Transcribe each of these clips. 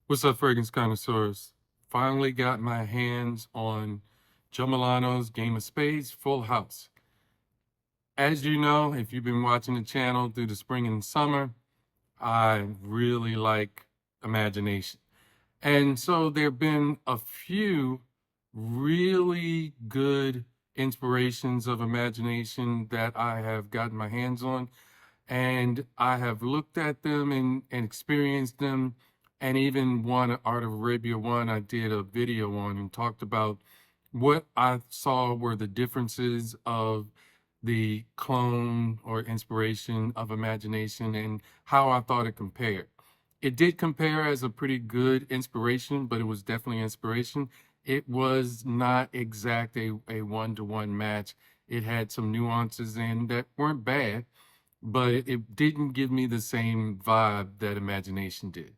What's up, Fragrance Connoisseurs? Finally got my hands on Joe Milano's Game of Spades Full House. As you know, if you've been watching the channel through the spring and summer, I really like imagination. And so there have been a few really good inspirations of imagination that I have gotten my hands on. And I have looked at them and experienced them. And even one, Art of Arabia one, I did a video on and talked about what I saw were the differences of the clone or inspiration of imagination and how I thought it compared. It did compare as a pretty good inspiration, but it was definitely inspiration. It was not exact a one-to-one match. It had some nuances in that weren't bad, but it didn't give me the same vibe that imagination did.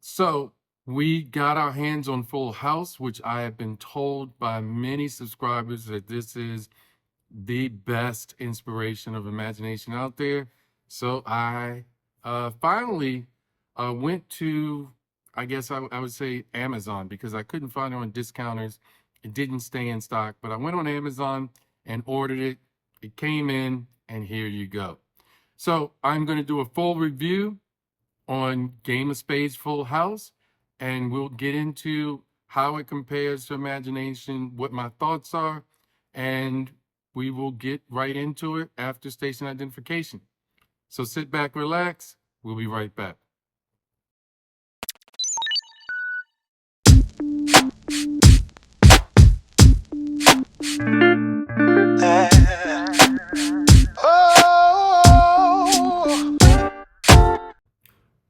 So we got our hands on Full House, which I have been told by many subscribers that this is the best inspiration of imagination out there. So I finally went to, I guess I would say Amazon, because I couldn't find it on discounters. It didn't stay in stock, but I went on Amazon and ordered it. It came in, and here you go. So I'm going to do a full review on Game of Spades Full House, and we'll get into how it compares to imagination, what my thoughts are, and we will get right into it after station identification. So sit back, relax. We'll be right back.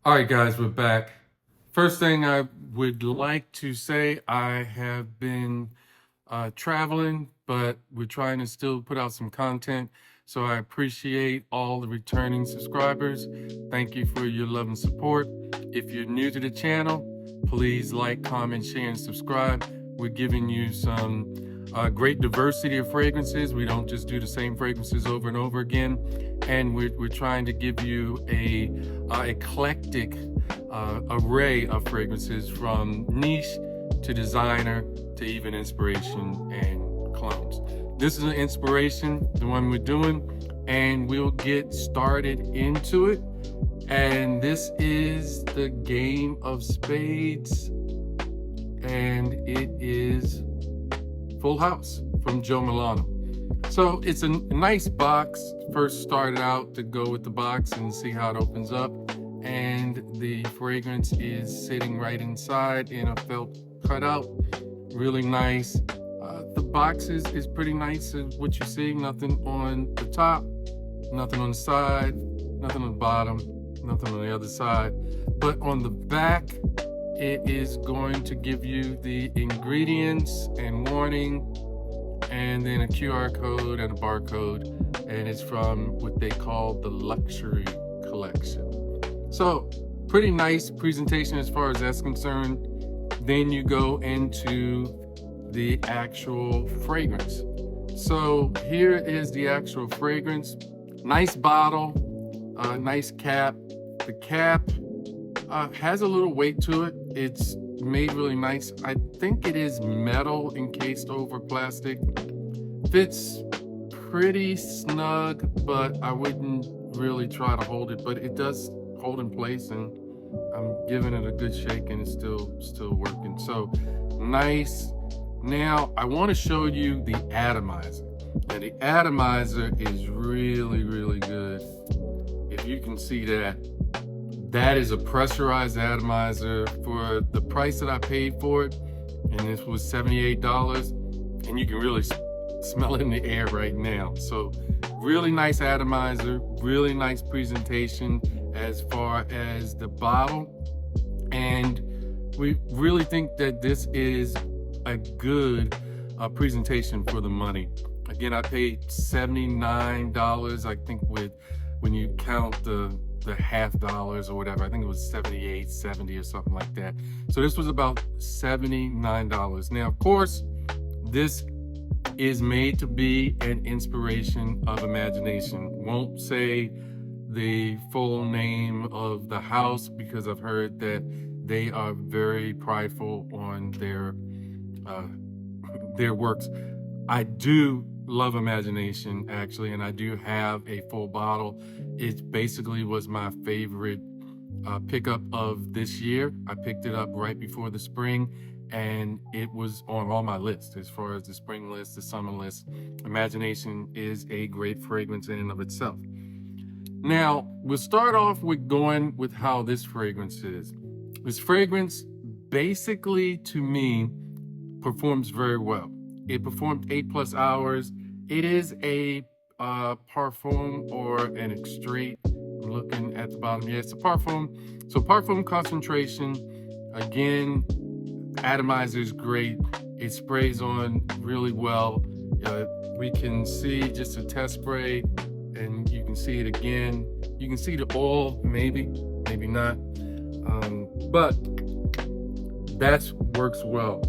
All right, guys, we're back. First thing I would like to say, I have been traveling, but we're trying to still put out some content. So I appreciate all the returning subscribers. Thank you for your love and support. If you're new to the channel, please like, comment, share, and subscribe. We're giving you some great diversity of fragrances. We don't just do the same fragrances over and over again. And we're trying to give you a eclectic array of fragrances, from niche to designer to even inspiration and clones. This is an inspiration, the one we're doing, and we'll get started into it. And this is the Game of Spades, and it is Full House from Joe Milano. So it's a nice box. First started out to go with the box and see how it opens up. And the fragrance is sitting right inside in a felt cutout. Really nice. The box is pretty nice. What you see, nothing on the top, nothing on the side, nothing on the bottom, nothing on the other side. But on the back, it is going to give you the ingredients and warning, and then a QR code and a barcode, and it's from what they call the luxury collection. So pretty nice presentation as far as that's concerned. Then you go into the actual fragrance. So here is the actual fragrance. Nice bottle, nice cap. The cap has a little weight to it. It's made really nice. I think it is metal encased over plastic. Fits pretty snug, but I wouldn't really try to hold it, but it does hold in place, and I'm giving it a good shake and it's still working. So nice. Now I want to show you the atomizer. And the atomizer is really, really good. If you can see that, that is a pressurized atomizer for the price that I paid for it. And this was $78, and you can really smell it in the air right now. So really nice atomizer, really nice presentation as far as the bottle. And we really think that this is a good presentation for the money. Again, I paid $79, I think, when you count the half dollars or whatever. I think it was 78, 70 or something like that. So this was about $79. Now, of course, this is made to be an inspiration of imagination. Won't say the full name of the house, because I've heard that they are very prideful on their works. I do love Imagination, actually, and I do have a full bottle. It basically was my favorite pickup of this year. I picked it up right before the spring, and it was on all my lists as far as the spring list, the summer list. Imagination is a great fragrance in and of itself. Now, we'll start off with going with how this fragrance is. This fragrance, basically, to me, performs very well. It performed 8+ hours. It is a parfum or an extrait. I'm looking at the bottom. Yeah, it's a parfum. So parfum concentration, again, atomizer is great. It sprays on really well. We can see just a test spray, and you can see it again. You can see the oil, maybe not. But that works well.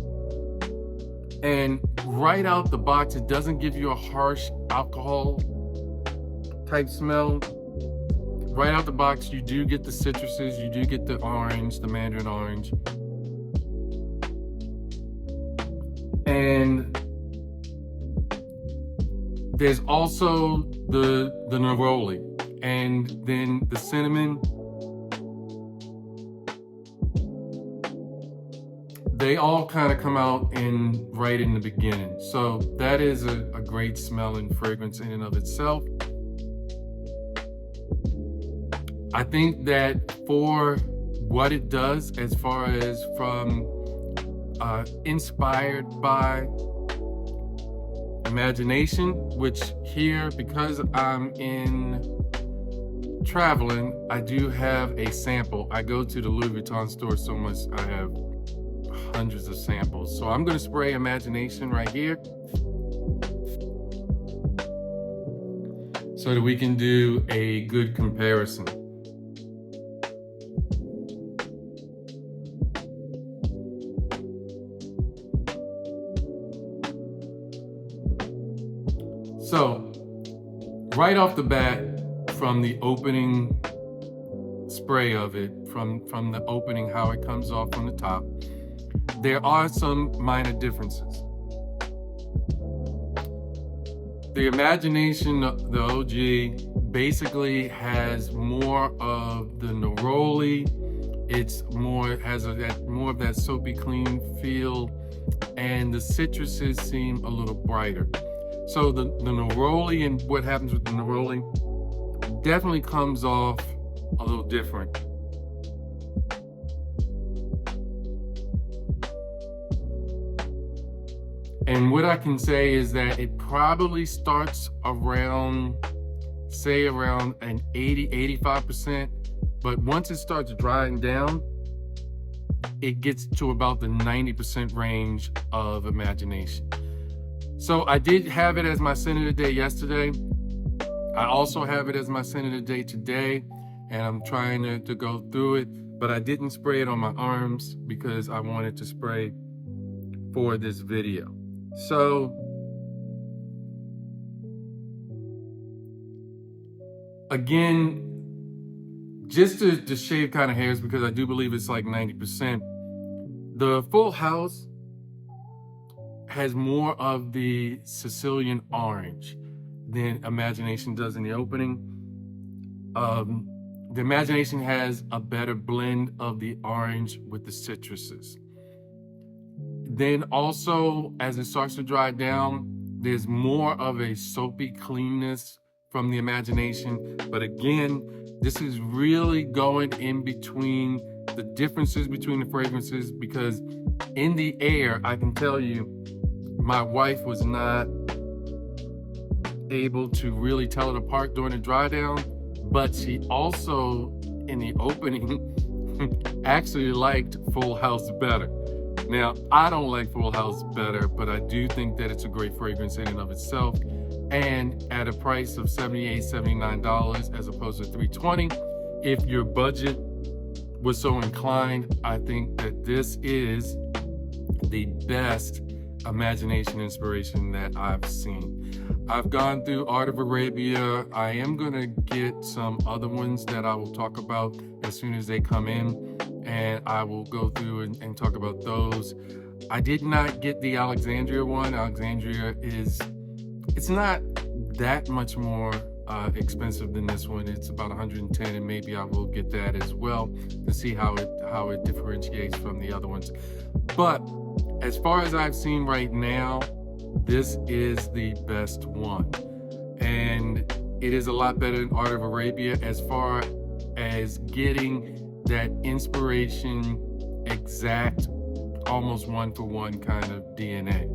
And right out the box, it doesn't give you a harsh alcohol type smell. Right out the box, you do get the citruses, you do get the orange, the mandarin orange. And there's also the neroli, and then the cinnamon. They all kind of come out right in the beginning. So that is a great smelling fragrance in and of itself. I think that for what it does, as far as from inspired by Imagination, which here, because I'm in traveling, I do have a sample. I go to the Louis Vuitton store so much, I have hundreds of samples. So I'm going to spray Imagination right here so that we can do a good comparison. So right off the bat, from the opening spray of it, from the opening, how it comes off from the top, there are some minor differences. The Imagination, the OG, basically has more of the neroli. It's more, has more of that soapy clean feel, and the citruses seem a little brighter. So the neroli, and what happens with the neroli definitely comes off a little different. And what I can say is that it probably starts around, say around an 80-85%, but once it starts drying down, it gets to about the 90% range of Imagination. So I did have it as my scent of the day yesterday. I also have it as my scent of the day today, and I'm trying to go through it, but I didn't spray it on my arms because I wanted to spray for this video. So again, just to shave kind of hairs, because I do believe it's like 90%, the Full House has more of the Sicilian orange than Imagination does in the opening. The Imagination has a better blend of the orange with the citruses. Then also, as it starts to dry down, there's more of a soapy cleanness from the Imagination. But again, this is really going in between the differences between the fragrances, because in the air, I can tell you, my wife was not able to really tell it apart during the dry down, but she also, in the opening, actually liked Full House better. Now, I don't like Full House better, but I do think that it's a great fragrance in and of itself. And at a price of $78, $79 as opposed to $320, if your budget was so inclined, I think that this is the best Imagination inspiration that I've seen. I've gone through Art of Arabia. I am gonna get some other ones that I will talk about as soon as they come in, and I will go through and talk about those. I did not get the Alexandria one. Alexandria it's not that much more expensive than this one. It's about 110, and maybe I will get that as well to see how it differentiates from the other ones. But as far as I've seen right now, this is the best one, and it is a lot better than Art of Arabia as far as getting that inspiration exact, almost one-for-one kind of DNA.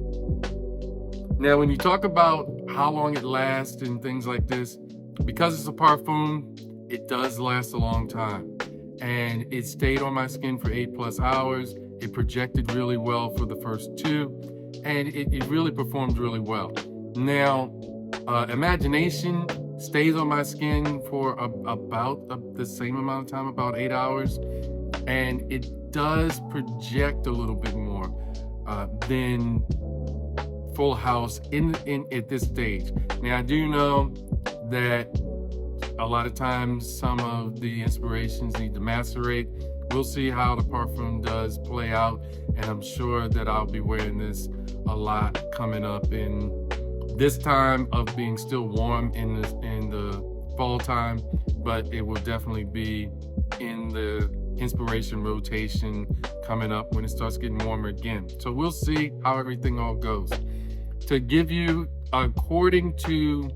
Now, when you talk about how long it lasts and things like this, because it's a parfum, it does last a long time. And it stayed on my skin for 8+ hours. It projected really well for the first 2, and it really performed really well. Now, Imagination stays on my skin for about the same amount of time, about 8 hours, and it does project a little bit more than Full House in at this stage. Now, I do know that a lot of times some of the inspirations need to macerate. We'll see how the parfum does play out, and I'm sure that I'll be wearing this a lot coming up in this time of being still warm in the fall time, but it will definitely be in the inspiration rotation coming up when it starts getting warmer again. So we'll see how everything all goes. To give you, according to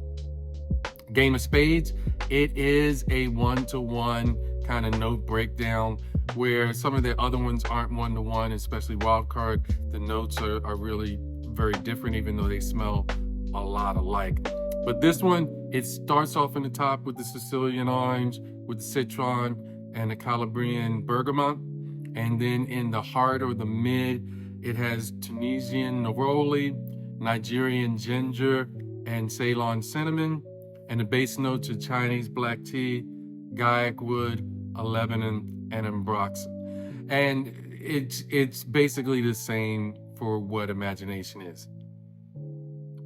Game of Spades, it is a 1-to-1 kind of note breakdown, where some of the other ones aren't 1-to-1, especially Wildcard. The notes are really very different, even though they smell a lot alike. But this one, it starts off in the top with the Sicilian orange, with the citron and the Calabrian bergamot. And then in the heart or the mid, it has Tunisian neroli, Nigerian ginger, and Ceylon cinnamon. And the base notes are Chinese black tea, Gaiac wood, Lebanon, and Ambroxan. And it's basically the same for what Imagination is.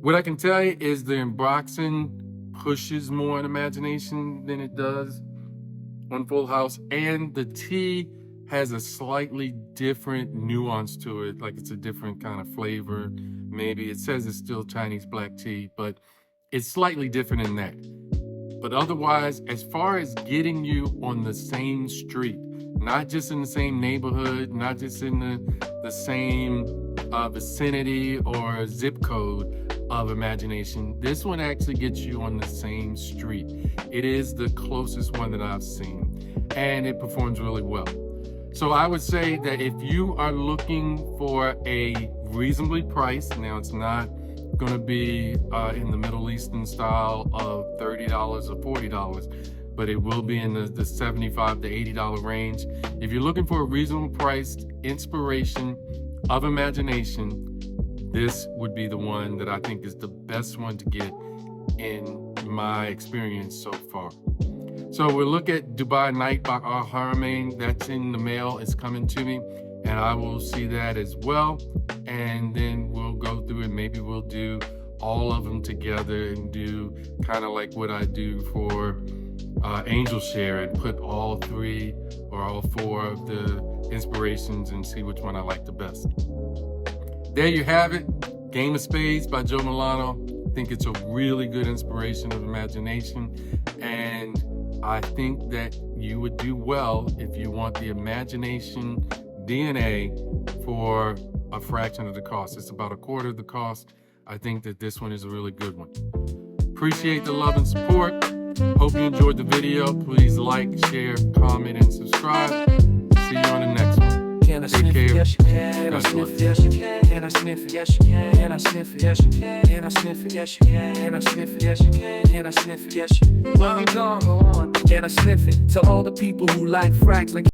What I can tell you is the Ambroxan pushes more on Imagination than it does on Full House, and the tea has a slightly different nuance to it, like it's a different kind of flavor. Maybe it says it's still Chinese black tea, but it's slightly different in that. But otherwise, as far as getting you on the same street, not just in the same neighborhood, not just in the same vicinity or zip code of Imagination, this one actually gets you on the same street. It is the closest one that I've seen, and it performs really well. So I would say that if you are looking for a reasonably priced, now it's not going to be in the Middle Eastern style of $30 or $40, but it will be in the $75 to $80 range. If you're looking for a reasonable priced inspiration of Imagination, this would be the one that I think is the best one to get in my experience so far. So we'll look at Dubai Night by Al Haramain. That's in the mail. It's coming to me, and I will see that as well. And then we'll go through it. Maybe we'll do all of them together and do kind of like what I do for Angel Share, and put all 3 or all 4 of the inspirations and see which one I like the best. There you have it. Game of Spades by Joe Milano. I think it's a really good inspiration of Imagination, and I think that you would do well if you want the Imagination DNA for a fraction of the cost. It's about a quarter of the cost. I think that this one is a really good one. Appreciate the love and support. Hope you enjoyed the video. Please like, share, comment, and subscribe. See you on the next one. Can I sniff it? Yes, you can. Can I sniff it? Yes, you can. Can I sniff it? Yes, you can. Can I sniff it? Yes, you can. Can I sniff it? Yes, you can. Can I sniff it? Yes, you can. Can I sniff it? Yes, you can. Well, I'm gone. Go on. Can I sniff it? To all the people who like frags like